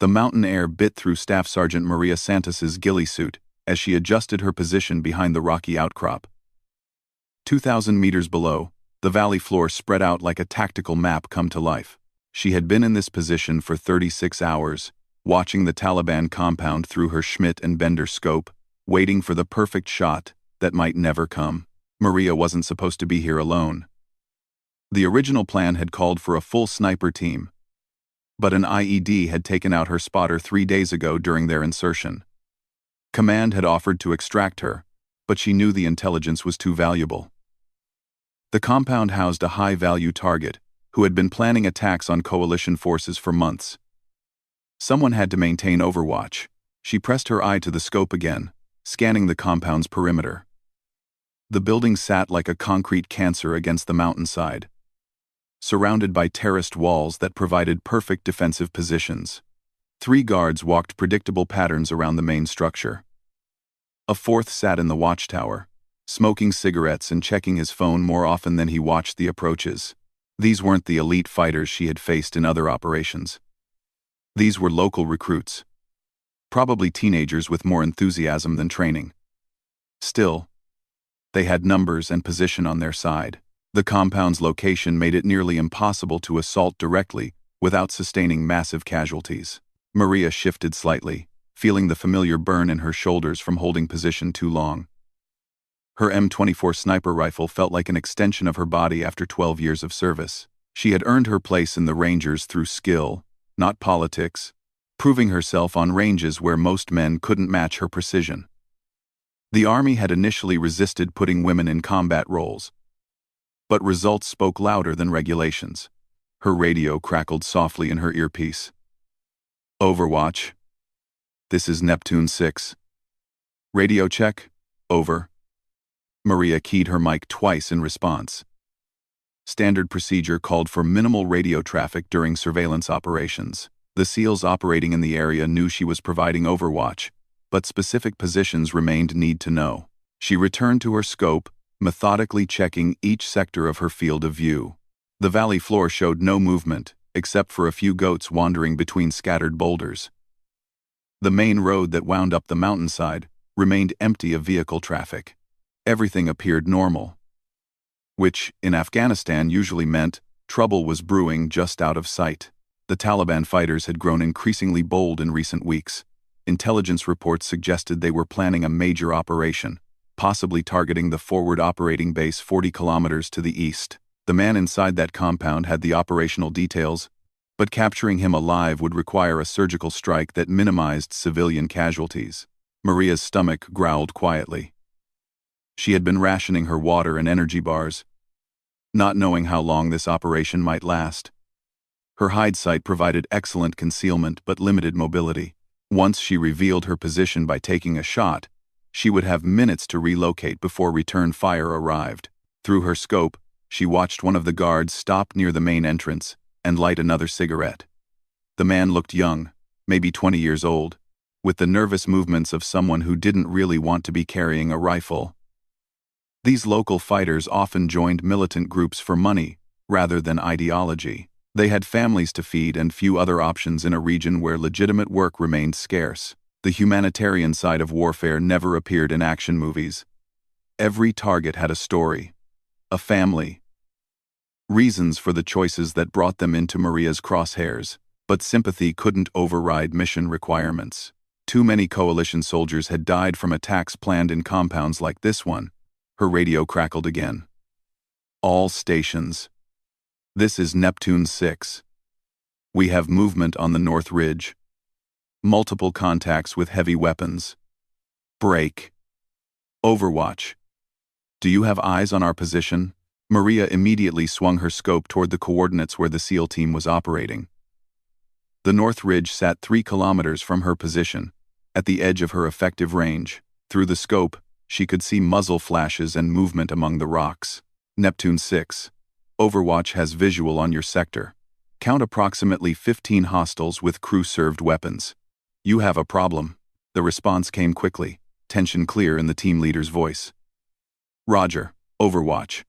The mountain air bit through Staff Sergeant Maria Santos's ghillie suit as she adjusted her position behind the rocky outcrop. 2,000 meters below, the valley floor spread out like a tactical map come to life. She had been in this position for 36 hours, watching the Taliban compound through her Schmidt and Bender scope, waiting for the perfect shot that might never come. Maria wasn't supposed to be here alone. The original plan had called for a full sniper team, but an IED had taken out her spotter 3 days ago during their insertion. Command had offered to extract her, but she knew the intelligence was too valuable. The compound housed a high-value target who had been planning attacks on coalition forces for months. Someone had to maintain overwatch. She pressed her eye to the scope again, scanning the compound's perimeter. The building sat like a concrete cancer against the mountainside, surrounded by terraced walls that provided perfect defensive positions. 3 guards walked predictable patterns around the main structure. A 4th sat in the watchtower, smoking cigarettes and checking his phone more often than he watched the approaches. These weren't the elite fighters she had faced in other operations. These were local recruits, probably teenagers with more enthusiasm than training. Still, they had numbers and position on their side. The compound's location made it nearly impossible to assault directly without sustaining massive casualties. Maria shifted slightly, feeling the familiar burn in her shoulders from holding position too long. Her M24 sniper rifle felt like an extension of her body after 12 years of service. She had earned her place in the Rangers through skill, not politics, proving herself on ranges where most men couldn't match her precision. The Army had initially resisted putting women in combat roles, but results spoke louder than regulations. Her radio crackled softly in her earpiece. Overwatch. This is Neptune 6. Radio check. Over. Maria keyed her mic twice in response. Standard procedure called for minimal radio traffic during surveillance operations. The SEALs operating in the area knew she was providing overwatch, but specific positions remained need to know. She returned to her scope, methodically checking each sector of her field of view. The valley floor showed no movement, except for a few goats wandering between scattered boulders. The main road that wound up the mountainside remained empty of vehicle traffic. Everything appeared normal, which, in Afghanistan, usually meant trouble was brewing just out of sight. The Taliban fighters had grown increasingly bold in recent weeks. Intelligence reports suggested they were planning a major operation, possibly targeting the forward operating base 40 kilometers to the east. The man inside that compound had the operational details, but capturing him alive would require a surgical strike that minimized civilian casualties. Maria's stomach growled quietly. She had been rationing her water and energy bars, not knowing how long this operation might last. Her hide site provided excellent concealment but limited mobility. Once she revealed her position by taking a shot, she would have minutes to relocate before return fire arrived. Through her scope, she watched one of the guards stop near the main entrance and light another cigarette. The man looked young, maybe 20 years old, with the nervous movements of someone who didn't really want to be carrying a rifle. These local fighters often joined militant groups for money, rather than ideology. They had families to feed and few other options in a region where legitimate work remained scarce. The humanitarian side of warfare never appeared in action movies. Every target had a story, a family, reasons for the choices that brought them into Maria's crosshairs, but sympathy couldn't override mission requirements. Too many coalition soldiers had died from attacks planned in compounds like this one. Her radio crackled again. All stations. This is Neptune 6. We have movement on the North Ridge. Multiple contacts with heavy weapons. Break. Overwatch. Do you have eyes on our position? Maria immediately swung her scope toward the coordinates where the SEAL team was operating. The North Ridge sat 3 kilometers from her position, at the edge of her effective range. Through the scope, she could see muzzle flashes and movement among the rocks. Neptune 6. Overwatch has visual on your sector. Count approximately 15 hostiles with crew-served weapons. You have a problem. The response came quickly, tension clear in the team leader's voice. Roger, Overwatch.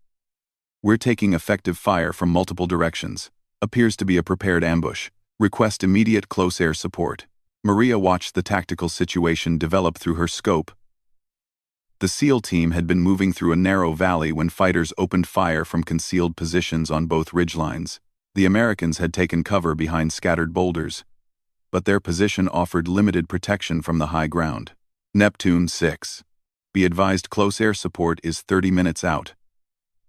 We're taking effective fire from multiple directions. Appears to be a prepared ambush. Request immediate close air support. Maria watched the tactical situation develop through her scope. The SEAL team had been moving through a narrow valley when fighters opened fire from concealed positions on both ridgelines. The Americans had taken cover behind scattered boulders, but their position offered limited protection from the high ground. Neptune 6. Be advised close air support is 30 minutes out.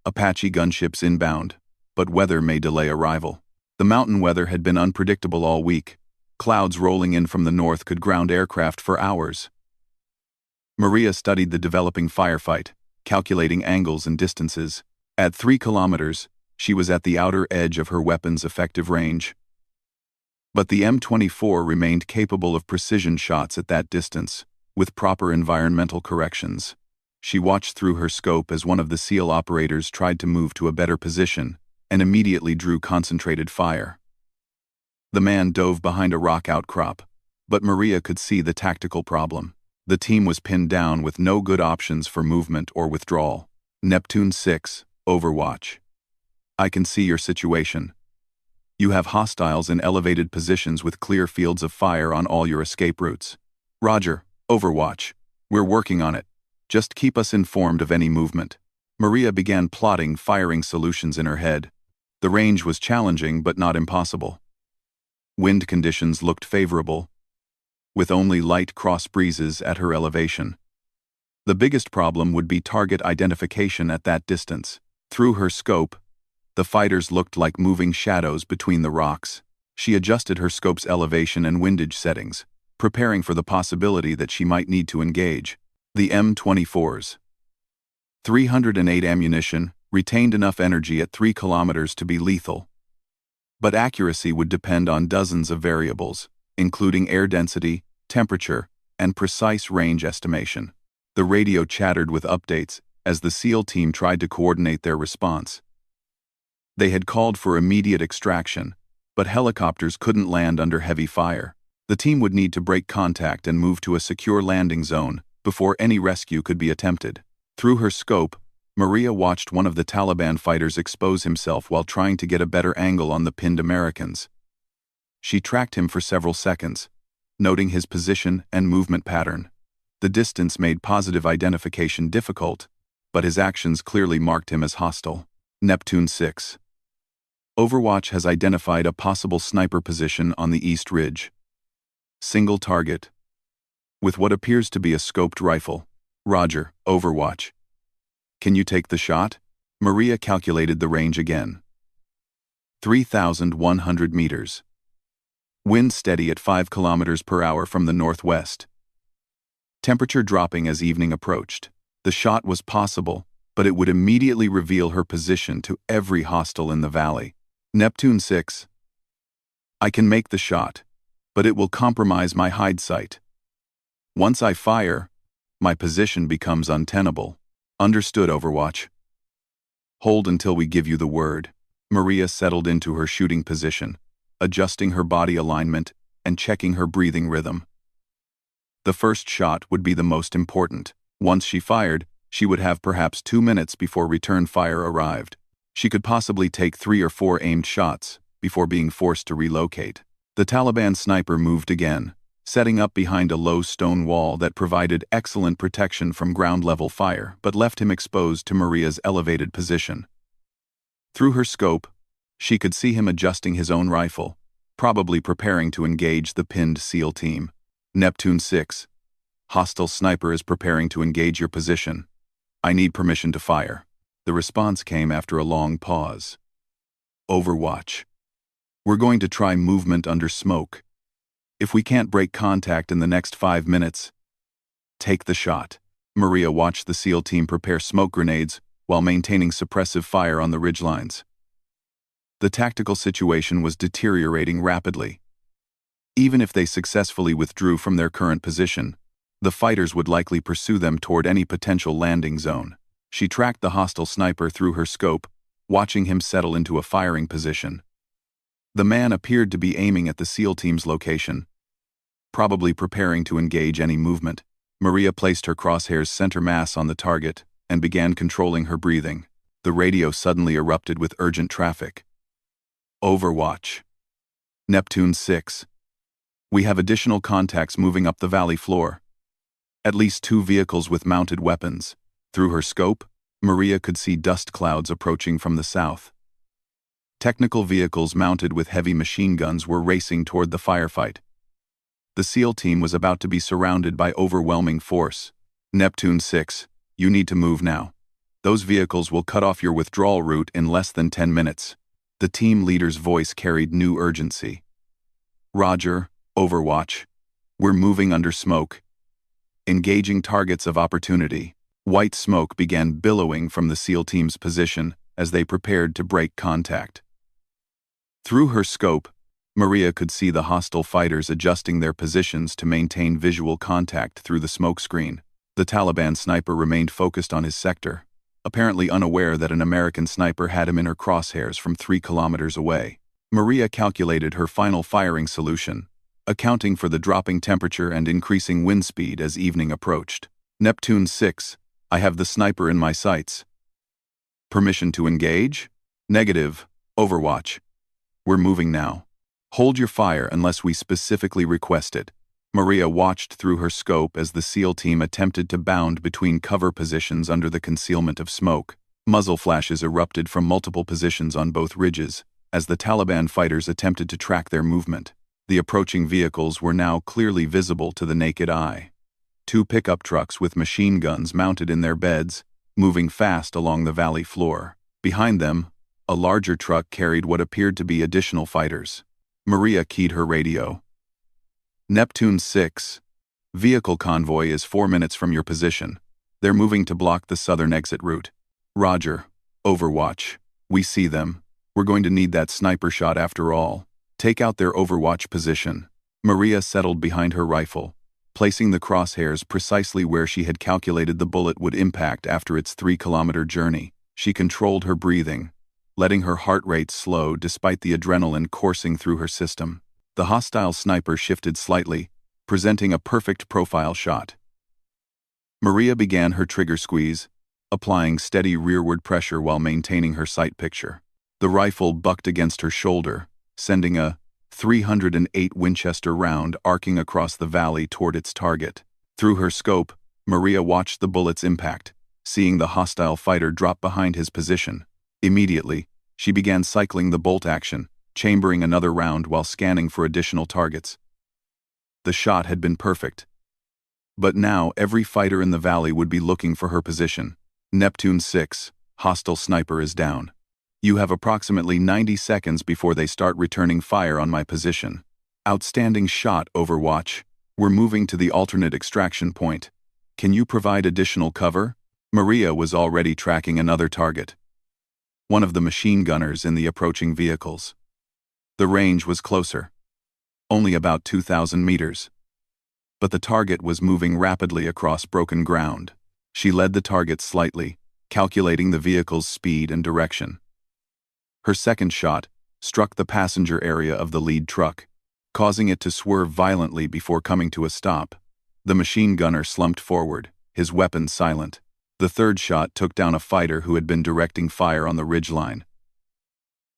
Apache gunships inbound, but weather may delay arrival. The mountain weather had been unpredictable all week. Clouds rolling in from the north could ground aircraft for hours. Maria studied the developing firefight, calculating angles and distances. At 3 kilometers, she was at the outer edge of her weapon's effective range. But the M24 remained capable of precision shots at that distance, with proper environmental corrections. She watched through her scope as one of the SEAL operators tried to move to a better position, and immediately drew concentrated fire. The man dove behind a rock outcrop, but Maria could see the tactical problem. The team was pinned down with no good options for movement or withdrawal. Neptune 6, Overwatch. I can see your situation. You have hostiles in elevated positions with clear fields of fire on all your escape routes. Roger, Overwatch. We're working on it. Just keep us informed of any movement. Maria began plotting firing solutions in her head. The range was challenging but not impossible. Wind conditions looked favorable, with only light cross breezes at her elevation. The biggest problem would be target identification at that distance. Through her scope, the fighters looked like moving shadows between the rocks. She adjusted her scope's elevation and windage settings, preparing for the possibility that she might need to engage. The M24's 308 ammunition retained enough energy at 3 kilometers to be lethal. But accuracy would depend on dozens of variables, including air density, temperature, and precise range estimation. The radio chattered with updates as the SEAL team tried to coordinate their response. They had called for immediate extraction, but helicopters couldn't land under heavy fire. The team would need to break contact and move to a secure landing zone before any rescue could be attempted. Through her scope, Maria watched one of the Taliban fighters expose himself while trying to get a better angle on the pinned Americans. She tracked him for several seconds, noting his position and movement pattern. The distance made positive identification difficult, but his actions clearly marked him as hostile. Neptune 6. Overwatch has identified a possible sniper position on the East Ridge. Single target. With what appears to be a scoped rifle. Roger, Overwatch. Can you take the shot? Maria calculated the range again. 3,100 meters. Wind steady at 5 kilometers per hour from the northwest. Temperature dropping as evening approached. The shot was possible, but it would immediately reveal her position to every hostile in the valley. Neptune 6. I can make the shot, but it will compromise my hide site. Once I fire, my position becomes untenable. Understood, Overwatch. Hold until we give you the word. Maria settled into her shooting position, adjusting her body alignment and checking her breathing rhythm. The first shot would be the most important. Once she fired, she would have perhaps 2 minutes before return fire arrived. She could possibly take 3 or 4 aimed shots before being forced to relocate. The Taliban sniper moved again, setting up behind a low stone wall that provided excellent protection from ground-level fire but left him exposed to Maria's elevated position. Through her scope, she could see him adjusting his own rifle, probably preparing to engage the pinned SEAL team. Neptune 6. Hostile sniper is preparing to engage your position. I need permission to fire. The response came after a long pause. Overwatch. We're going to try movement under smoke. If we can't break contact in the next 5 minutes, take the shot. Maria watched the SEAL team prepare smoke grenades while maintaining suppressive fire on the ridgelines. The tactical situation was deteriorating rapidly. Even if they successfully withdrew from their current position, the fighters would likely pursue them toward any potential landing zone. She tracked the hostile sniper through her scope, watching him settle into a firing position. The man appeared to be aiming at the SEAL team's location, probably preparing to engage any movement. Maria placed her crosshairs center mass on the target and began controlling her breathing. The radio suddenly erupted with urgent traffic. Overwatch. Neptune 6. We have additional contacts moving up the valley floor. At least 2 vehicles with mounted weapons. Through her scope, Maria could see dust clouds approaching from the south. Technical vehicles mounted with heavy machine guns were racing toward the firefight. The SEAL team was about to be surrounded by overwhelming force. Neptune 6, you need to move now. Those vehicles will cut off your withdrawal route in less than 10 minutes. The team leader's voice carried new urgency. Roger, Overwatch. We're moving under smoke. Engaging targets of opportunity. White smoke began billowing from the SEAL team's position as they prepared to break contact. Through her scope, Maria could see the hostile fighters adjusting their positions to maintain visual contact through the smoke screen. The Taliban sniper remained focused on his sector, apparently unaware that an American sniper had him in her crosshairs from 3 kilometers away. Maria calculated her final firing solution, accounting for the dropping temperature and increasing wind speed as evening approached. Neptune 6, I have the sniper in my sights. Permission to engage? Negative, Overwatch. We're moving now. Hold your fire unless we specifically request it. Maria watched through her scope as the SEAL team attempted to bound between cover positions under the concealment of smoke. Muzzle flashes erupted from multiple positions on both ridges, as the Taliban fighters attempted to track their movement. The approaching vehicles were now clearly visible to the naked eye. 2 pickup trucks with machine guns mounted in their beds, moving fast along the valley floor. Behind them, a larger truck carried what appeared to be additional fighters. Maria keyed her radio. Neptune 6. Vehicle convoy is 4 minutes from your position. They're moving to block the southern exit route. Roger, Overwatch. We see them. We're going to need that sniper shot after all. Take out their Overwatch position. Maria settled behind her rifle, placing the crosshairs precisely where she had calculated the bullet would impact after its 3-kilometer journey. She controlled her breathing, letting her heart rate slow despite the adrenaline coursing through her system. The hostile sniper shifted slightly, presenting a perfect profile shot. Maria began her trigger squeeze, applying steady rearward pressure while maintaining her sight picture. The rifle bucked against her shoulder, sending a 308 Winchester round arcing across the valley toward its target. Through her scope, Maria watched the bullet's impact, seeing the hostile fighter drop behind his position. Immediately, she began cycling the bolt action, chambering another round while scanning for additional targets. The shot had been perfect. But now every fighter in the valley would be looking for her position. Neptune 6, hostile sniper is down. You have approximately 90 seconds before they start returning fire on my position. Outstanding shot, Overwatch. We're moving to the alternate extraction point. Can you provide additional cover? Maria was already tracking another target. One of the machine gunners in the approaching vehicles. The range was closer. Only about 2,000 meters. But the target was moving rapidly across broken ground. She led the target slightly, calculating the vehicle's speed and direction. Her second shot struck the passenger area of the lead truck, causing it to swerve violently before coming to a stop. The machine gunner slumped forward, his weapon silent. The third shot took down a fighter who had been directing fire on the ridgeline.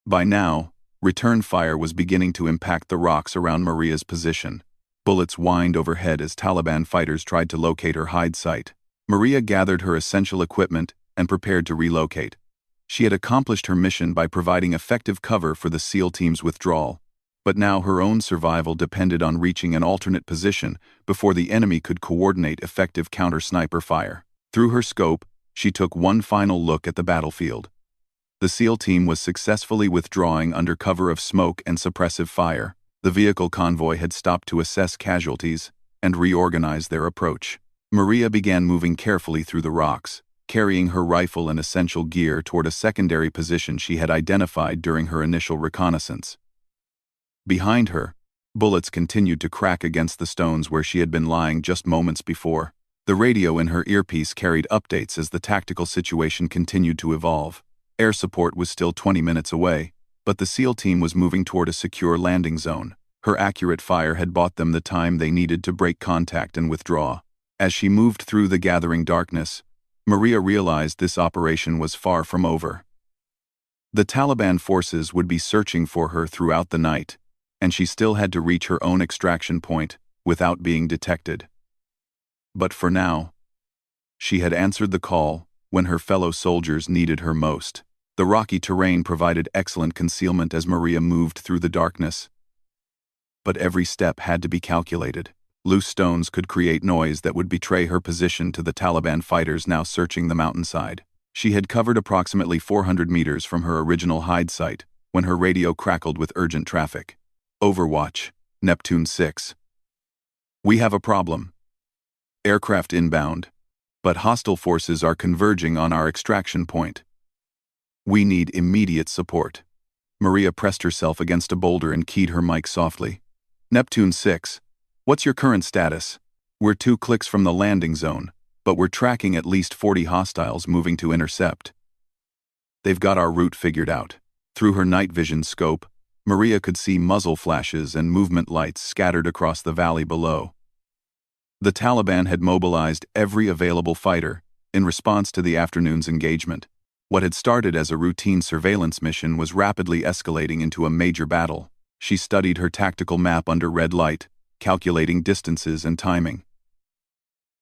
By now, return fire was beginning to impact the rocks around Maria's position. Bullets whined overhead as Taliban fighters tried to locate her hide site. Maria gathered her essential equipment and prepared to relocate. She had accomplished her mission by providing effective cover for the SEAL team's withdrawal, but now her own survival depended on reaching an alternate position before the enemy could coordinate effective counter-sniper fire. Through her scope, she took one final look at the battlefield. The SEAL team was successfully withdrawing under cover of smoke and suppressive fire. The vehicle convoy had stopped to assess casualties and reorganize their approach. Maria began moving carefully through the rocks, carrying her rifle and essential gear toward a secondary position she had identified during her initial reconnaissance. Behind her, bullets continued to crack against the stones where she had been lying just moments before. The radio in her earpiece carried updates as the tactical situation continued to evolve. Air support was still 20 minutes away, but the SEAL team was moving toward a secure landing zone. Her accurate fire had bought them the time they needed to break contact and withdraw. As she moved through the gathering darkness, Maria realized this operation was far from over. The Taliban forces would be searching for her throughout the night, and she still had to reach her own extraction point without being detected. But for now, she had answered the call when her fellow soldiers needed her most. The rocky terrain provided excellent concealment as Maria moved through the darkness. But every step had to be calculated. Loose stones could create noise that would betray her position to the Taliban fighters now searching the mountainside. She had covered approximately 400 meters from her original hide site when her radio crackled with urgent traffic. Overwatch, Neptune 6. We have a problem. Aircraft inbound, but hostile forces are converging on our extraction point. We need immediate support. Maria pressed herself against a boulder and keyed her mic softly. Neptune 6. What's your current status? We're 2 clicks from the landing zone, but we're tracking at least 40 hostiles moving to intercept. They've got our route figured out. Through her night vision scope, Maria could see muzzle flashes and movement lights scattered across the valley below. The Taliban had mobilized every available fighter in response to the afternoon's engagement. What had started as a routine surveillance mission was rapidly escalating into a major battle. She studied her tactical map under red light, calculating distances and timing.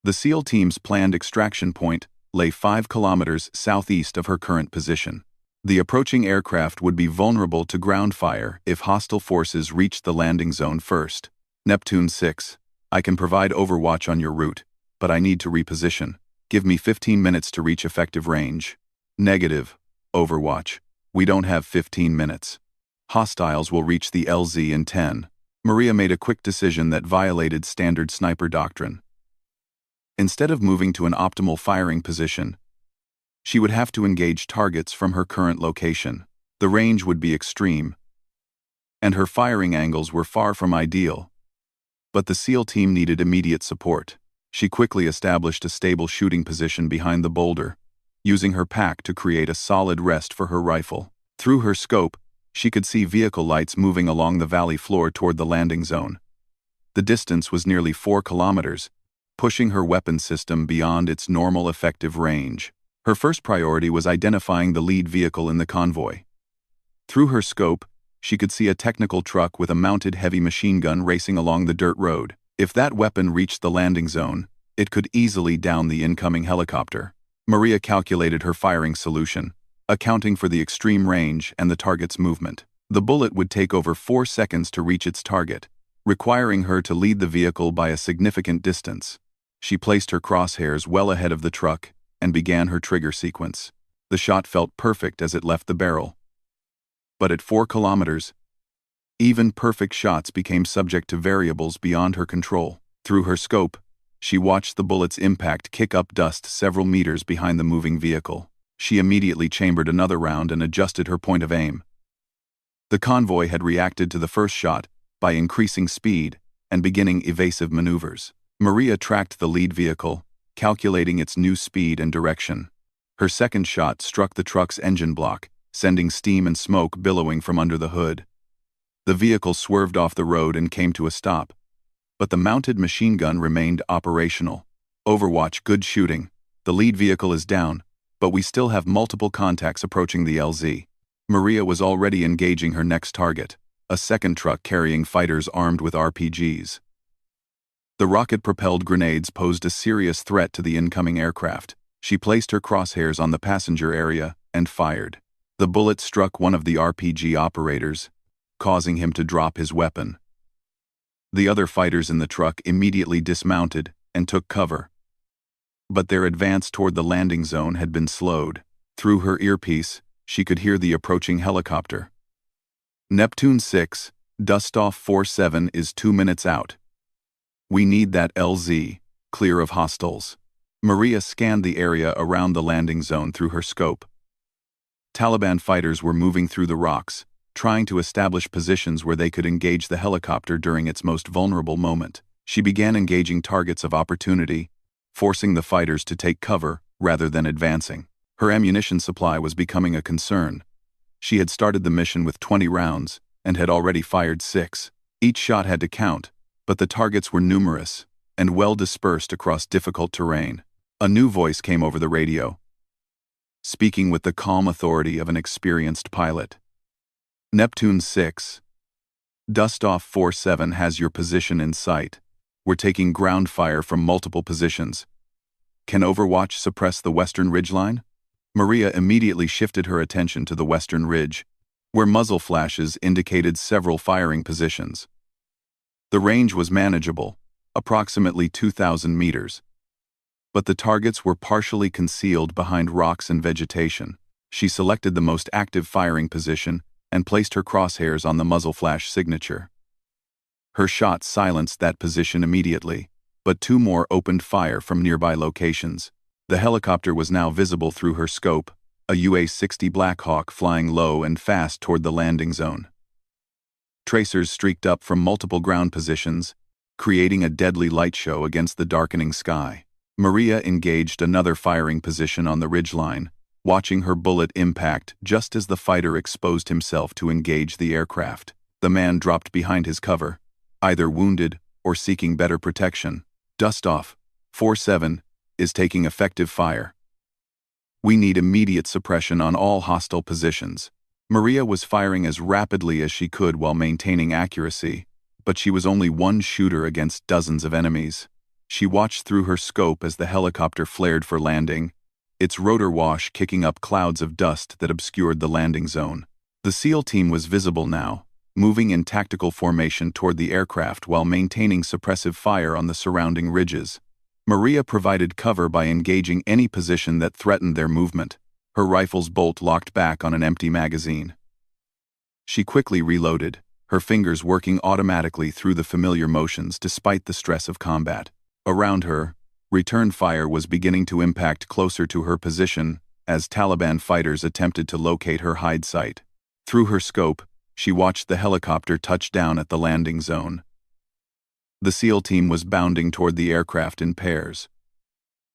The SEAL team's planned extraction point lay 5 kilometers southeast of her current position. The approaching aircraft would be vulnerable to ground fire if hostile forces reached the landing zone first. Neptune 6. I can provide overwatch on your route, but I need to reposition. Give me 15 minutes to reach effective range. Negative. Overwatch. We don't have 15 minutes. Hostiles will reach the LZ in 10. Maria made a quick decision that violated standard sniper doctrine. Instead of moving to an optimal firing position, she would have to engage targets from her current location. The range would be extreme, and her firing angles were far from ideal. But the SEAL team needed immediate support. She quickly established a stable shooting position behind the boulder, using her pack to create a solid rest for her rifle. Through her scope, she could see vehicle lights moving along the valley floor toward the landing zone. The distance was nearly 4 kilometers, pushing her weapon system beyond its normal effective range. Her first priority was identifying the lead vehicle in the convoy. Through her scope, she could see a technical truck with a mounted heavy machine gun racing along the dirt road. If that weapon reached the landing zone, it could easily down the incoming helicopter. Maria calculated her firing solution, accounting for the extreme range and the target's movement. The bullet would take over 4 seconds to reach its target, requiring her to lead the vehicle by a significant distance. She placed her crosshairs well ahead of the truck and began her trigger sequence. The shot felt perfect as it left the barrel. But at 4 kilometers, even perfect shots became subject to variables beyond her control. Through her scope, she watched the bullet's impact kick up dust several meters behind the moving vehicle. She immediately chambered another round and adjusted her point of aim. The convoy had reacted to the first shot by increasing speed and beginning evasive maneuvers. Maria tracked the lead vehicle, calculating its new speed and direction. Her second shot struck the truck's engine block, sending steam and smoke billowing from under the hood. The vehicle swerved off the road and came to a stop, but the mounted machine gun remained operational. Overwatch, good shooting. The lead vehicle is down, but we still have multiple contacts approaching the LZ. Maria was already engaging her next target, a second truck carrying fighters armed with RPGs. The rocket-propelled grenades posed a serious threat to the incoming aircraft. She placed her crosshairs on the passenger area and fired. The bullet struck one of the RPG operators, causing him to drop his weapon. The other fighters in the truck immediately dismounted and took cover. But their advance toward the landing zone had been slowed. Through her earpiece, she could hear the approaching helicopter. Neptune 6, Dustoff 47 is 2 minutes out. We need that LZ, clear of hostiles. Maria scanned the area around the landing zone through her scope. Taliban fighters were moving through the rocks, trying to establish positions where they could engage the helicopter during its most vulnerable moment. She began engaging targets of opportunity, forcing the fighters to take cover rather than advancing. Her ammunition supply was becoming a concern. She had started the mission with 20 rounds and had already fired 6. Each shot had to count, but the targets were numerous and well dispersed across difficult terrain. A new voice came over the radio, speaking with the calm authority of an experienced pilot. Neptune 6, Dust-off 4-7 has your position in sight. We're taking ground fire from multiple positions. Can Overwatch suppress the western ridgeline? Maria immediately shifted her attention to the western ridge, where muzzle flashes indicated several firing positions. The range was manageable, approximately 2,000 meters. But the targets were partially concealed behind rocks and vegetation. She selected the most active firing position and placed her crosshairs on the muzzle flash signature. Her shot silenced that position immediately, but two more opened fire from nearby locations. The helicopter was now visible through her scope, a UA-60 Black Hawk flying low and fast toward the landing zone. Tracers streaked up from multiple ground positions, creating a deadly light show against the darkening sky. Maria engaged another firing position on the ridgeline, watching her bullet impact just as the fighter exposed himself to engage the aircraft. The man dropped behind his cover, either wounded or seeking better protection. Dust-off 4-7 is taking effective fire. We need immediate suppression on all hostile positions. Maria was firing as rapidly as she could while maintaining accuracy, but she was only one shooter against dozens of enemies. She watched through her scope as the helicopter flared for landing, its rotor wash kicking up clouds of dust that obscured the landing zone. The SEAL team was visible now, moving in tactical formation toward the aircraft while maintaining suppressive fire on the surrounding ridges. Maria provided cover by engaging any position that threatened their movement, her rifle's bolt locked back on an empty magazine. She quickly reloaded, her fingers working automatically through the familiar motions despite the stress of combat. Around her, return fire was beginning to impact closer to her position as Taliban fighters attempted to locate her hide site. Through her scope, she watched the helicopter touch down at the landing zone. The SEAL team was bounding toward the aircraft in pairs,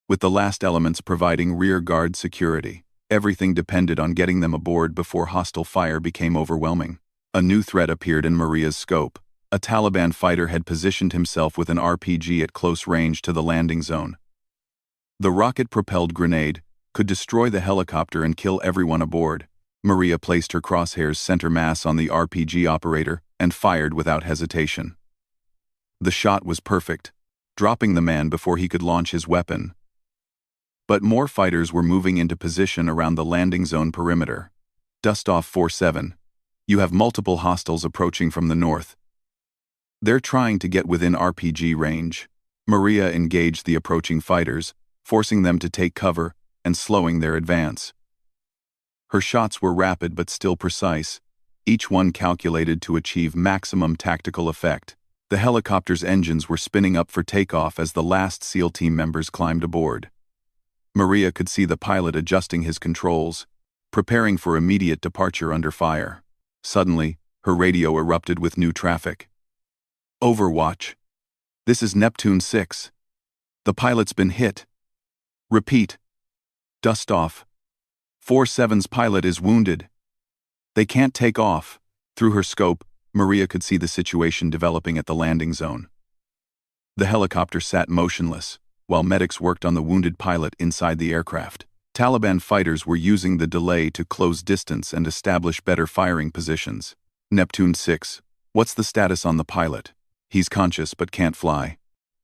with the last elements providing rear guard security. Everything depended on getting them aboard before hostile fire became overwhelming. A new threat appeared in Maria's scope. A Taliban fighter had positioned himself with an RPG at close range to the landing zone. The rocket-propelled grenade could destroy the helicopter and kill everyone aboard. Maria placed her crosshairs center mass on the RPG operator and fired without hesitation. The shot was perfect, dropping the man before he could launch his weapon. But more fighters were moving into position around the landing zone perimeter. Dust-off 4-7. You have multiple hostiles approaching from the north. They're trying to get within RPG range. Maria engaged the approaching fighters, forcing them to take cover and slowing their advance. Her shots were rapid but still precise, each one calculated to achieve maximum tactical effect. The helicopter's engines were spinning up for takeoff as the last SEAL team members climbed aboard. Maria could see the pilot adjusting his controls, preparing for immediate departure under fire. Suddenly, her radio erupted with new traffic. Overwatch. This is Neptune 6. The pilot's been hit. Repeat. Dust-off 4-7's pilot is wounded. They can't take off. Through her scope, Maria could see the situation developing at the landing zone. The helicopter sat motionless, while medics worked on the wounded pilot inside the aircraft. Taliban fighters were using the delay to close distance and establish better firing positions. Neptune 6. What's the status on the pilot? He's conscious but can't fly.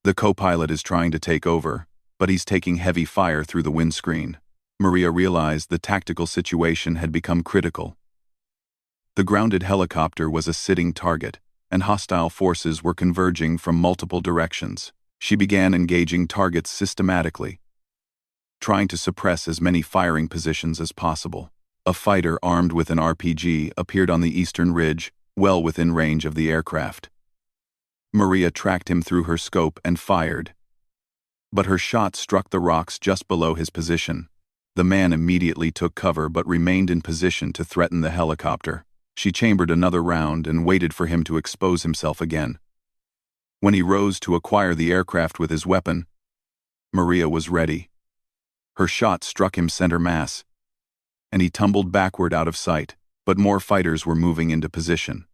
The co-pilot is trying to take over, but he's taking heavy fire through the windscreen. Maria realized the tactical situation had become critical. The grounded helicopter was a sitting target, and hostile forces were converging from multiple directions. She began engaging targets systematically, trying to suppress as many firing positions as possible. A fighter armed with an RPG appeared on the eastern ridge, well within range of the aircraft. Maria tracked him through her scope and fired, but her shot struck the rocks just below his position. The man immediately took cover but remained in position to threaten the helicopter. She chambered another round and waited for him to expose himself again. When he rose to acquire the aircraft with his weapon, Maria was ready. Her shot struck him center mass, and he tumbled backward out of sight, but more fighters were moving into position.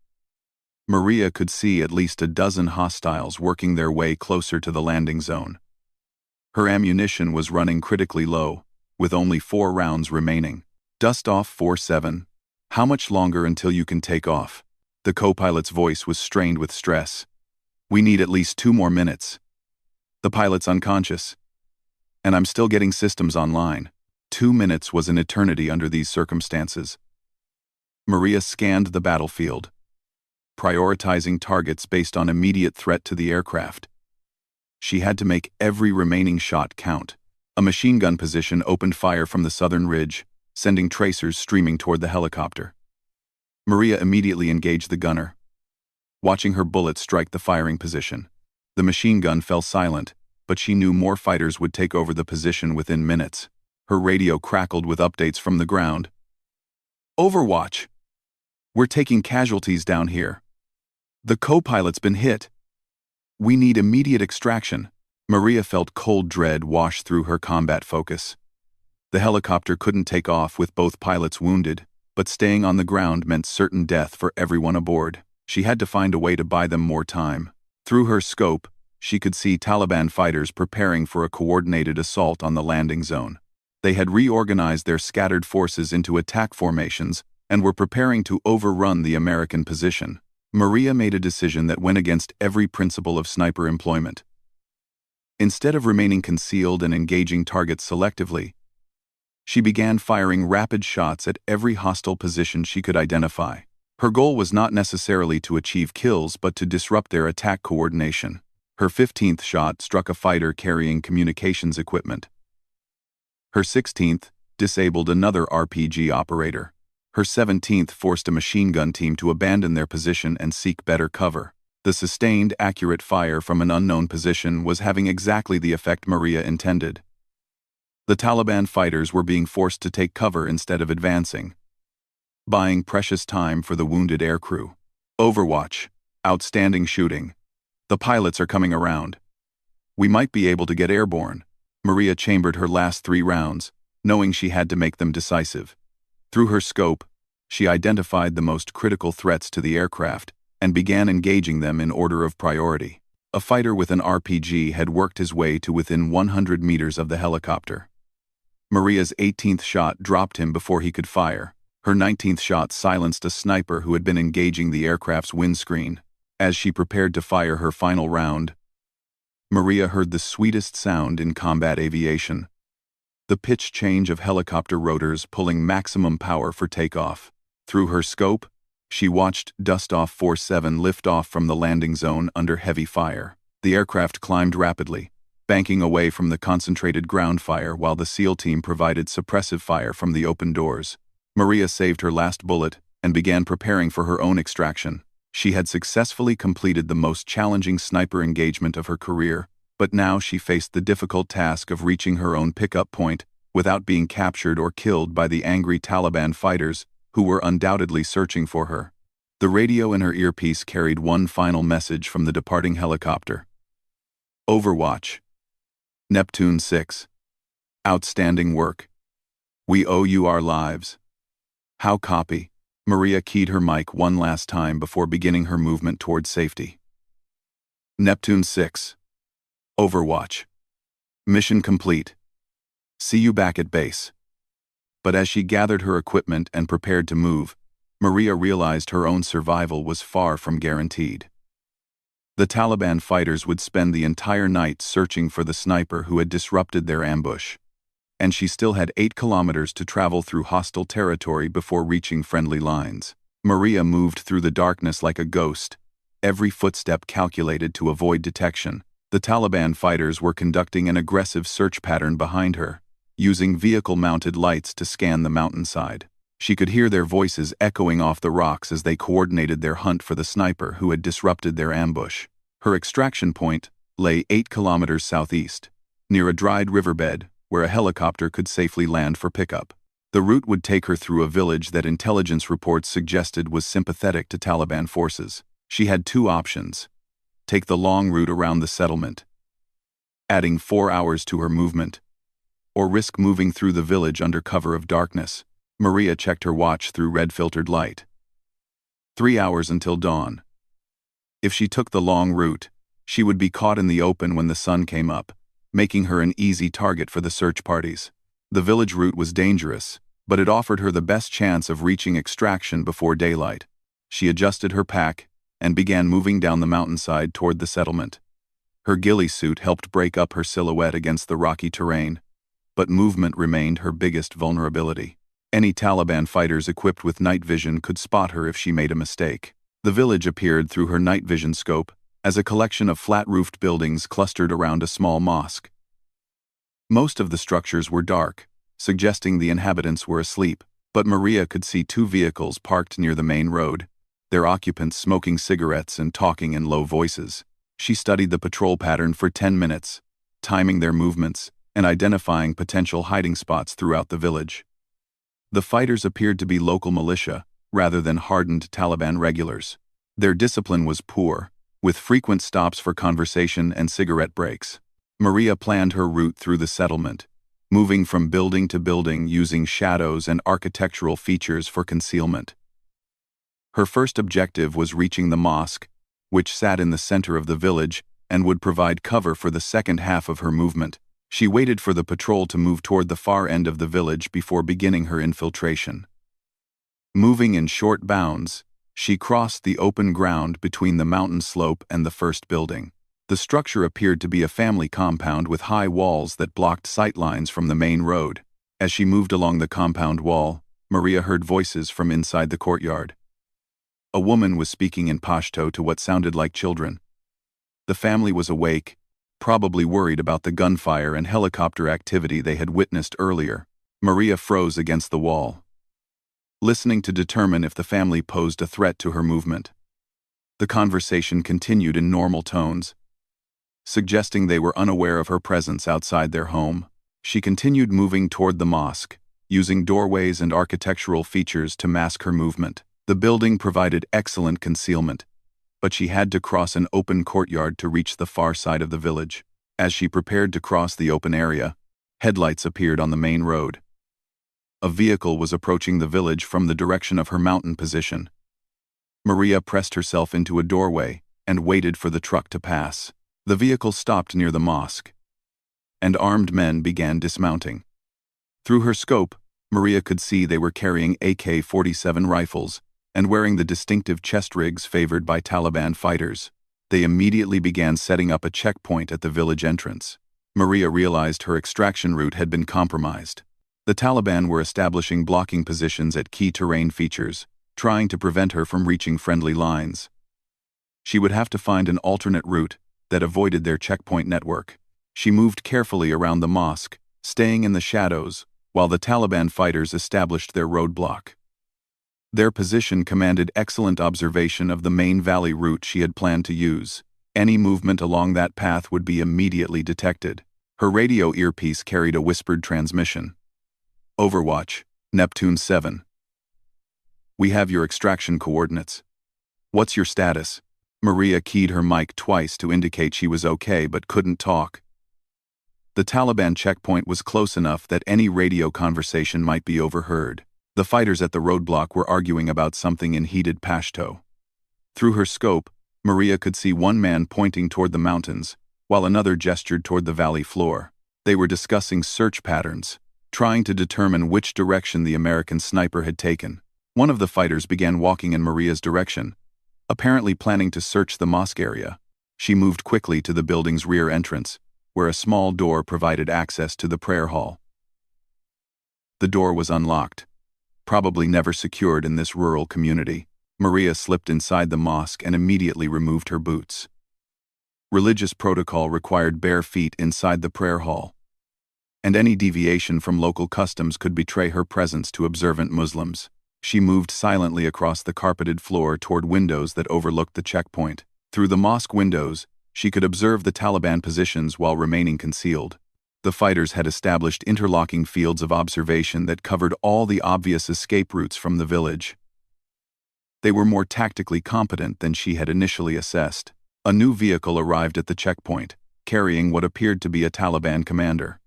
Maria could see at least a dozen hostiles working their way closer to the landing zone. Her ammunition was running critically low, with only 4 rounds remaining. Dust-off 4-7. How much longer until you can take off? The co-pilot's voice was strained with stress. "We need at least 2 more minutes. The pilot's unconscious. And I'm still getting systems online." 2 minutes was an eternity under these circumstances. Maria scanned the battlefield, prioritizing targets based on immediate threat to the aircraft. She had to make every remaining shot count. A machine gun position opened fire from the southern ridge, sending tracers streaming toward the helicopter. Maria immediately engaged the gunner, watching her bullet strike the firing position. The machine gun fell silent, but she knew more fighters would take over the position within minutes. Her radio crackled with updates from the ground. "Overwatch. We're taking casualties down here. The co-pilot's been hit. We need immediate extraction." Maria felt cold dread wash through her combat focus. The helicopter couldn't take off with both pilots wounded, but staying on the ground meant certain death for everyone aboard. She had to find a way to buy them more time. Through her scope, she could see Taliban fighters preparing for a coordinated assault on the landing zone. They had reorganized their scattered forces into attack formations and were preparing to overrun the American position. Maria made a decision that went against every principle of sniper employment. Instead of remaining concealed and engaging targets selectively, she began firing rapid shots at every hostile position she could identify. Her goal was not necessarily to achieve kills but to disrupt their attack coordination. Her 15th shot struck a fighter carrying communications equipment. Her 16th disabled another RPG operator. Her 17th forced a machine gun team to abandon their position and seek better cover. The sustained, accurate fire from an unknown position was having exactly the effect Maria intended. The Taliban fighters were being forced to take cover instead of advancing, buying precious time for the wounded aircrew. Overwatch. Outstanding shooting. The pilots are coming around. We might be able to get airborne. Maria chambered her last 3 rounds, knowing she had to make them decisive. Through her scope, she identified the most critical threats to the aircraft and began engaging them in order of priority. A fighter with an RPG had worked his way to within 100 meters of the helicopter. Maria's 18th shot dropped him before he could fire. Her 19th shot silenced a sniper who had been engaging the aircraft's windscreen. As she prepared to fire her final round, Maria heard the sweetest sound in combat aviation: the pitch change of helicopter rotors pulling maximum power for takeoff. Through her scope, she watched Dustoff 47 lift off from the landing zone under heavy fire. The aircraft climbed rapidly, banking away from the concentrated ground fire while the SEAL team provided suppressive fire from the open doors. Maria saved her last bullet and began preparing for her own extraction. She had successfully completed the most challenging sniper engagement of her career, but now she faced the difficult task of reaching her own pickup point without being captured or killed by the angry Taliban fighters who were undoubtedly searching for her. The radio in her earpiece carried one final message from the departing helicopter. Overwatch. Neptune 6. Outstanding work. We owe you our lives. How copy? Maria keyed her mic one last time before beginning her movement toward safety. Neptune 6. Overwatch. Mission complete. See you back at base. But as she gathered her equipment and prepared to move, Maria realized her own survival was far from guaranteed. The Taliban fighters would spend the entire night searching for the sniper who had disrupted their ambush, and she still had 8 kilometers to travel through hostile territory before reaching friendly lines. Maria moved through the darkness like a ghost, every footstep calculated to avoid detection. The Taliban fighters were conducting an aggressive search pattern behind her, using vehicle-mounted lights to scan the mountainside. She could hear their voices echoing off the rocks as they coordinated their hunt for the sniper who had disrupted their ambush. Her extraction point lay 8 kilometers southeast, near a dried riverbed where a helicopter could safely land for pickup. The route would take her through a village that intelligence reports suggested was sympathetic to Taliban forces. She had 2 options: take the long route around the settlement, adding 4 hours to her movement, or risk moving through the village under cover of darkness. Maria checked her watch through red-filtered light. 3 hours until dawn. If she took the long route, she would be caught in the open when the sun came up, making her an easy target for the search parties. The village route was dangerous, but it offered her the best chance of reaching extraction before daylight. She adjusted her pack and began moving down the mountainside toward the settlement. Her ghillie suit helped break up her silhouette against the rocky terrain, but movement remained her biggest vulnerability. Any Taliban fighters equipped with night vision could spot her if she made a mistake. The village appeared through her night vision scope as a collection of flat-roofed buildings clustered around a small mosque. Most of the structures were dark, suggesting the inhabitants were asleep, but Maria could see 2 vehicles parked near the main road, their occupants smoking cigarettes and talking in low voices. She studied the patrol pattern for 10 minutes, timing their movements and identifying potential hiding spots throughout the village. The fighters appeared to be local militia, rather than hardened Taliban regulars. Their discipline was poor, with frequent stops for conversation and cigarette breaks. Maria planned her route through the settlement, moving from building to building using shadows and architectural features for concealment. Her first objective was reaching the mosque, which sat in the center of the village and would provide cover for the second half of her movement. She waited for the patrol to move toward the far end of the village before beginning her infiltration. Moving in short bounds, she crossed the open ground between the mountain slope and the first building. The structure appeared to be a family compound with high walls that blocked sightlines from the main road. As she moved along the compound wall, Maria heard voices from inside the courtyard. A woman was speaking in Pashto to what sounded like children. The family was awake, probably worried about the gunfire and helicopter activity they had witnessed earlier. Maria froze against the wall, listening to determine if the family posed a threat to her movement. The conversation continued in normal tones, suggesting they were unaware of her presence outside their home. She continued moving toward the mosque, using doorways and architectural features to mask her movement. The building provided excellent concealment, but she had to cross an open courtyard to reach the far side of the village. As she prepared to cross the open area, headlights appeared on the main road. A vehicle was approaching the village from the direction of her mountain position. Maria pressed herself into a doorway and waited for the truck to pass. The vehicle stopped near the mosque, and armed men began dismounting. Through her scope, Maria could see they were carrying AK-47 rifles and wearing the distinctive chest rigs favored by Taliban fighters. They immediately began setting up a checkpoint at the village entrance. Maria realized her extraction route had been compromised. The Taliban were establishing blocking positions at key terrain features, trying to prevent her from reaching friendly lines. She would have to find an alternate route that avoided their checkpoint network. She moved carefully around the mosque, staying in the shadows, while the Taliban fighters established their roadblock. Their position commanded excellent observation of the main valley route she had planned to use. Any movement along that path would be immediately detected. Her radio earpiece carried a whispered transmission. Overwatch, Neptune 7. We have your extraction coordinates. What's your status? Maria keyed her mic twice to indicate she was okay but couldn't talk. The Taliban checkpoint was close enough that any radio conversation might be overheard. The fighters at the roadblock were arguing about something in heated Pashto. Through her scope, Maria could see one man pointing toward the mountains, while another gestured toward the valley floor. They were discussing search patterns, trying to determine which direction the American sniper had taken. One of the fighters began walking in Maria's direction, apparently planning to search the mosque area. She moved quickly to the building's rear entrance, where a small door provided access to the prayer hall. The door was unlocked, probably never secured in this rural community. Maria slipped inside the mosque and immediately removed her boots. Religious protocol required bare feet inside the prayer hall, and any deviation from local customs could betray her presence to observant Muslims. She moved silently across the carpeted floor toward windows that overlooked the checkpoint. Through the mosque windows, she could observe the Taliban positions while remaining concealed. The fighters had established interlocking fields of observation that covered all the obvious escape routes from the village. They were more tactically competent than she had initially assessed. A new vehicle arrived at the checkpoint, carrying what appeared to be a Taliban commander.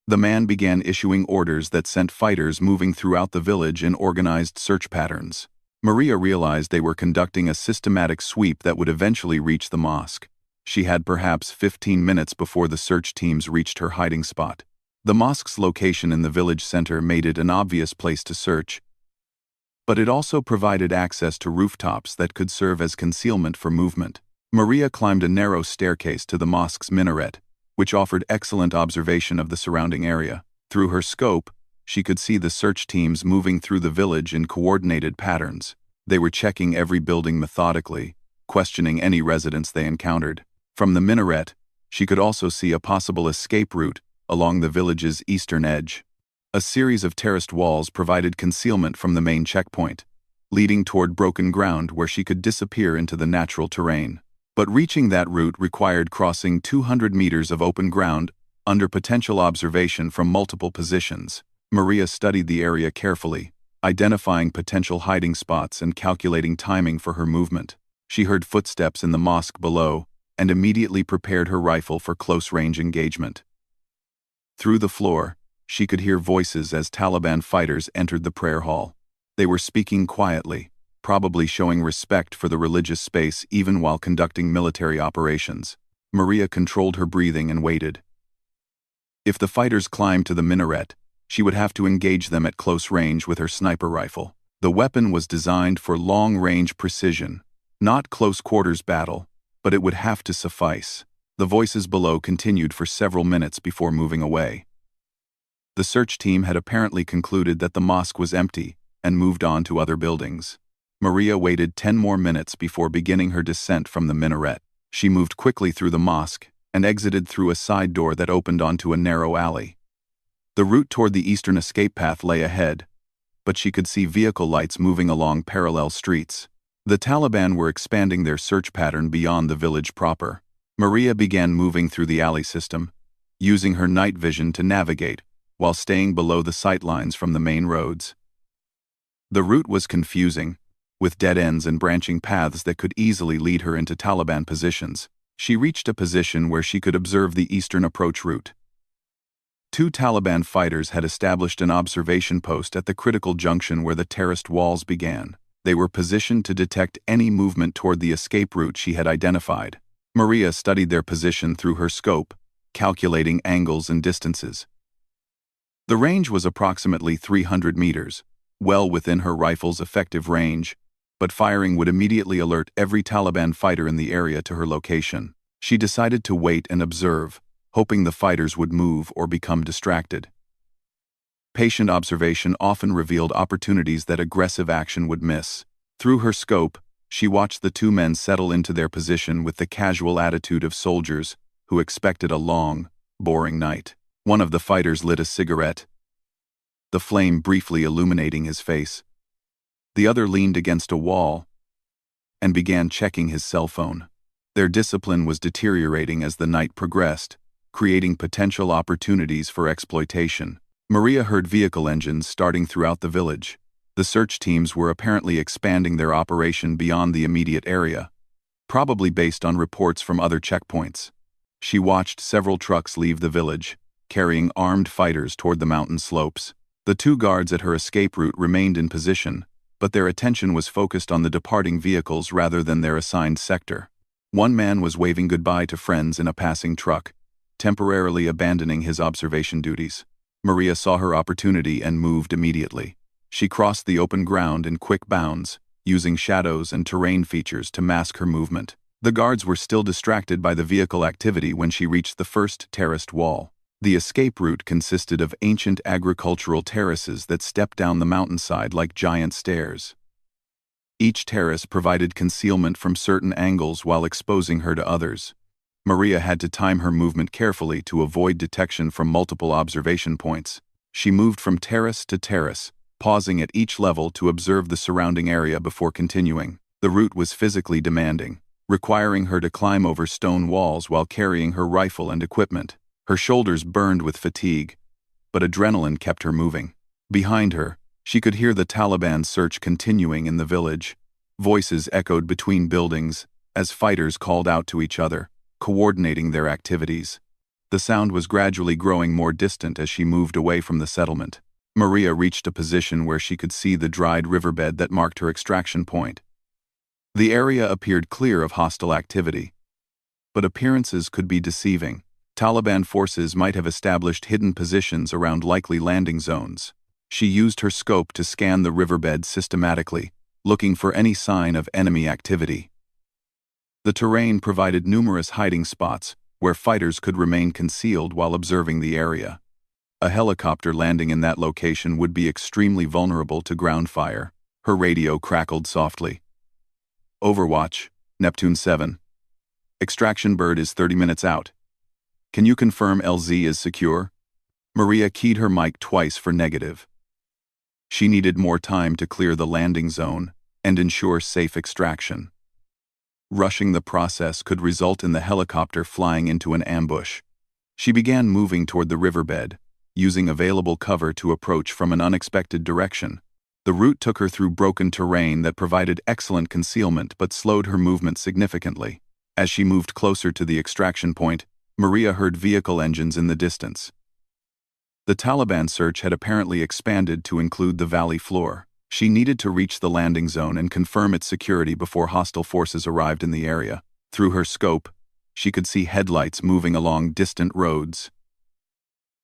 The man began issuing orders that sent fighters moving throughout the village in organized search patterns. Maria realized they were conducting a systematic sweep that would eventually reach the mosque. She had perhaps 15 minutes before the search teams reached her hiding spot. The mosque's location in the village center made it an obvious place to search. but it also provided access to rooftops that could serve as concealment for movement. Maria climbed a narrow staircase to the mosque's minaret, which offered excellent observation of the surrounding area. Through her scope, she could see the search teams moving through the village in coordinated patterns. They were checking every building methodically, questioning any residents they encountered. From the minaret, she could also see a possible escape route along the village's eastern edge. A series of terraced walls provided concealment from the main checkpoint, leading toward broken ground where she could disappear into the natural terrain. But reaching that route required crossing 200 meters of open ground under potential observation from multiple positions. Maria studied the area carefully, identifying potential hiding spots and calculating timing for her movement. She heard footsteps in the mosque below and immediately prepared her rifle for close-range engagement. Through the floor, she could hear voices as Taliban fighters entered the prayer hall. They were speaking quietly, probably showing respect for the religious space even while conducting military operations. Maria controlled her breathing and waited. If the fighters climbed to the minaret, she would have to engage them at close range with her sniper rifle. The weapon was designed for long-range precision, not close-quarters battle, but it would have to suffice. The voices below continued for several minutes before moving away. The search team had apparently concluded that the mosque was empty and moved on to other buildings. Maria waited 10 more minutes before beginning her descent from the minaret. She moved quickly through the mosque and exited through a side door that opened onto a narrow alley. The route toward the eastern escape path lay ahead, but she could see vehicle lights moving along parallel streets. The Taliban were expanding their search pattern beyond the village proper. Maria began moving through the alley system, using her night vision to navigate, while staying below the sightlines from the main roads. The route was confusing, with dead ends and branching paths that could easily lead her into Taliban positions. She reached a position where she could observe the eastern approach route. 2 Taliban fighters had established an observation post at the critical junction where the terraced walls began. They were positioned to detect any movement toward the escape route she had identified. Maria studied their position through her scope, calculating angles and distances. The range was approximately 300 meters, well within her rifle's effective range, but firing would immediately alert every Taliban fighter in the area to her location. She decided to wait and observe, hoping the fighters would move or become distracted. Patient observation often revealed opportunities that aggressive action would miss. Through her scope, she watched the 2 men settle into their position with the casual attitude of soldiers who expected a long, boring night. One of the fighters lit a cigarette, the flame briefly illuminating his face. The other leaned against a wall and began checking his cell phone. Their discipline was deteriorating as the night progressed, creating potential opportunities for exploitation. Maria heard vehicle engines starting throughout the village. The search teams were apparently expanding their operation beyond the immediate area, probably based on reports from other checkpoints. She watched several trucks leave the village, carrying armed fighters toward the mountain slopes. The 2 guards at her escape route remained in position, but their attention was focused on the departing vehicles rather than their assigned sector. One man was waving goodbye to friends in a passing truck, temporarily abandoning his observation duties. Maria saw her opportunity and moved immediately. She crossed the open ground in quick bounds, using shadows and terrain features to mask her movement. The guards were still distracted by the vehicle activity when she reached the first terraced wall. The escape route consisted of ancient agricultural terraces that stepped down the mountainside like giant stairs. Each terrace provided concealment from certain angles while exposing her to others. Maria had to time her movement carefully to avoid detection from multiple observation points. She moved from terrace to terrace, pausing at each level to observe the surrounding area before continuing. The route was physically demanding, requiring her to climb over stone walls while carrying her rifle and equipment. Her shoulders burned with fatigue, but adrenaline kept her moving. Behind her, she could hear the Taliban search continuing in the village. Voices echoed between buildings as fighters called out to each other, coordinating their activities. The sound was gradually growing more distant as she moved away from the settlement. Maria reached a position where she could see the dried riverbed that marked her extraction point. The area appeared clear of hostile activity, but appearances could be deceiving. Taliban forces might have established hidden positions around likely landing zones. She used her scope to scan the riverbed systematically, looking for any sign of enemy activity. The terrain provided numerous hiding spots where fighters could remain concealed while observing the area. A helicopter landing in that location would be extremely vulnerable to ground fire. Her radio crackled softly. Overwatch, Neptune 7. Extraction bird is 30 minutes out. Can you confirm LZ is secure? Maria keyed her mic twice for negative. She needed more time to clear the landing zone and ensure safe extraction. Rushing the process could result in the helicopter flying into an ambush. She began moving toward the riverbed, using available cover to approach from an unexpected direction. The route took her through broken terrain that provided excellent concealment but slowed her movement significantly. As she moved closer to the extraction point, Maria heard vehicle engines in the distance. The Taliban search had apparently expanded to include the valley floor. She needed to reach the landing zone and confirm its security before hostile forces arrived in the area. Through her scope, she could see headlights moving along distant roads.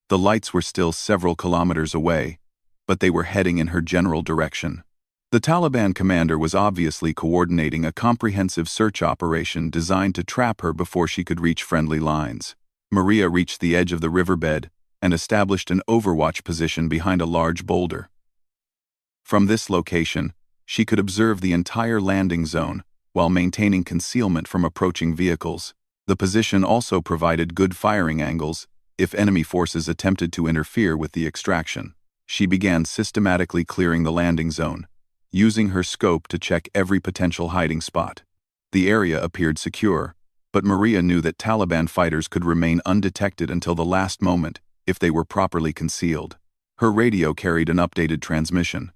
The lights were still several kilometers away, but they were heading in her general direction. The Taliban commander was obviously coordinating a comprehensive search operation designed to trap her before she could reach friendly lines. Maria reached the edge of the riverbed and established an overwatch position behind a large boulder. From this location, she could observe the entire landing zone while maintaining concealment from approaching vehicles. The position also provided good firing angles if enemy forces attempted to interfere with the extraction. She began systematically clearing the landing zone, using her scope to check every potential hiding spot. The area appeared secure, but Maria knew that Taliban fighters could remain undetected until the last moment if they were properly concealed. Her radio carried an updated transmission.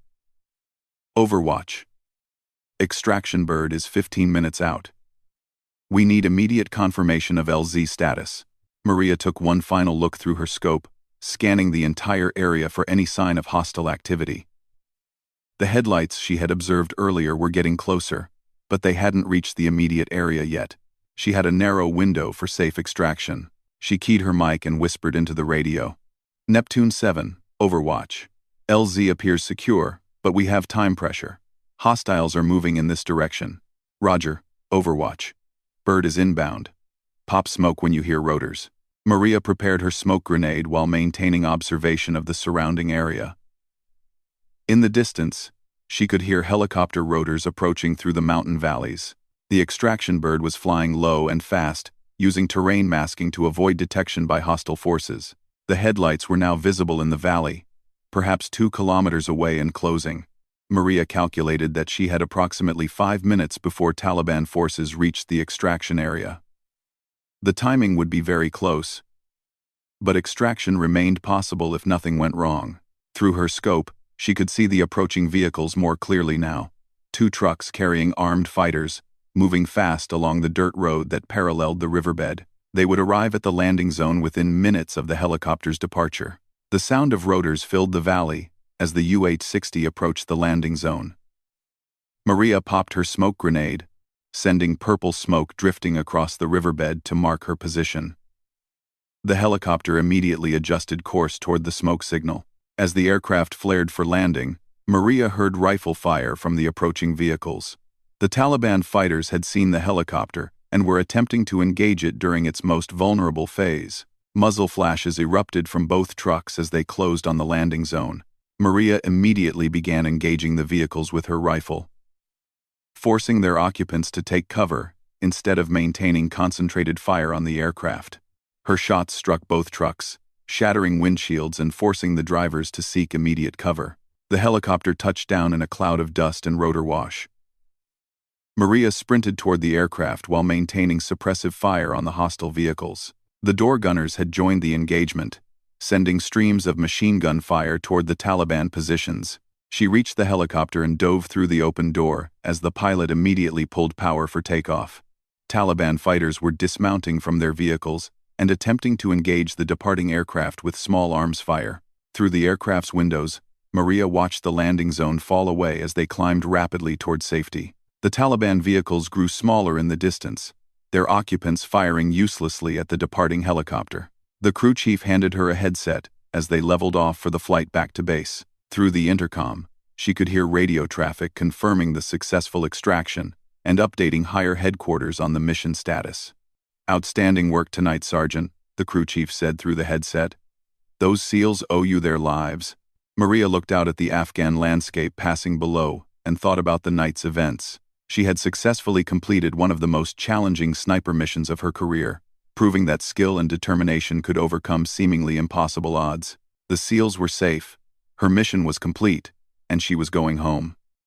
Overwatch. Extraction bird is 15 minutes out. We need immediate confirmation of LZ status. Maria took one final look through her scope, scanning the entire area for any sign of hostile activity. The headlights she had observed earlier were getting closer, but they hadn't reached the immediate area yet. She had a narrow window for safe extraction. She keyed her mic and whispered into the radio. Neptune 7, Overwatch. LZ appears secure, but we have time pressure. Hostiles are moving in this direction. Roger, Overwatch. Bird is inbound. Pop smoke when you hear rotors. Maria prepared her smoke grenade while maintaining observation of the surrounding area. In the distance, she could hear helicopter rotors approaching through the mountain valleys. The extraction bird was flying low and fast, using terrain masking to avoid detection by hostile forces. The headlights were now visible in the valley, perhaps 2 kilometers away and closing. Maria calculated that she had approximately 5 minutes before Taliban forces reached the extraction area. The timing would be very close, but extraction remained possible if nothing went wrong. Through her scope, she could see the approaching vehicles more clearly now. 2 trucks carrying armed fighters, moving fast along the dirt road that paralleled the riverbed. They would arrive at the landing zone within minutes of the helicopter's departure. The sound of rotors filled the valley as the UH-60 approached the landing zone. Maria popped her smoke grenade, sending purple smoke drifting across the riverbed to mark her position. The helicopter immediately adjusted course toward the smoke signal. As the aircraft flared for landing, Maria heard rifle fire from the approaching vehicles. The Taliban fighters had seen the helicopter and were attempting to engage it during its most vulnerable phase. Muzzle flashes erupted from both trucks as they closed on the landing zone. Maria immediately began engaging the vehicles with her rifle, forcing their occupants to take cover instead of maintaining concentrated fire on the aircraft. Her shots struck both trucks, shattering windshields and forcing the drivers to seek immediate cover. The helicopter touched down in a cloud of dust and rotor wash. Maria sprinted toward the aircraft while maintaining suppressive fire on the hostile vehicles. The door gunners had joined the engagement, sending streams of machine gun fire toward the Taliban positions. She reached the helicopter and dove through the open door as the pilot immediately pulled power for takeoff. Taliban fighters were dismounting from their vehicles and attempting to engage the departing aircraft with small arms fire. Through the aircraft's windows, Maria watched the landing zone fall away as they climbed rapidly toward safety. The Taliban vehicles grew smaller in the distance, their occupants firing uselessly at the departing helicopter. The crew chief handed her a headset as they leveled off for the flight back to base. Through the intercom, she could hear radio traffic confirming the successful extraction and updating higher headquarters on the mission status. "Outstanding work tonight, Sergeant," the crew chief said through the headset. "Those SEALs owe you their lives." Maria looked out at the Afghan landscape passing below and thought about the night's events. She had successfully completed one of the most challenging sniper missions of her career, proving that skill and determination could overcome seemingly impossible odds. The SEALs were safe, her mission was complete, and she was going home.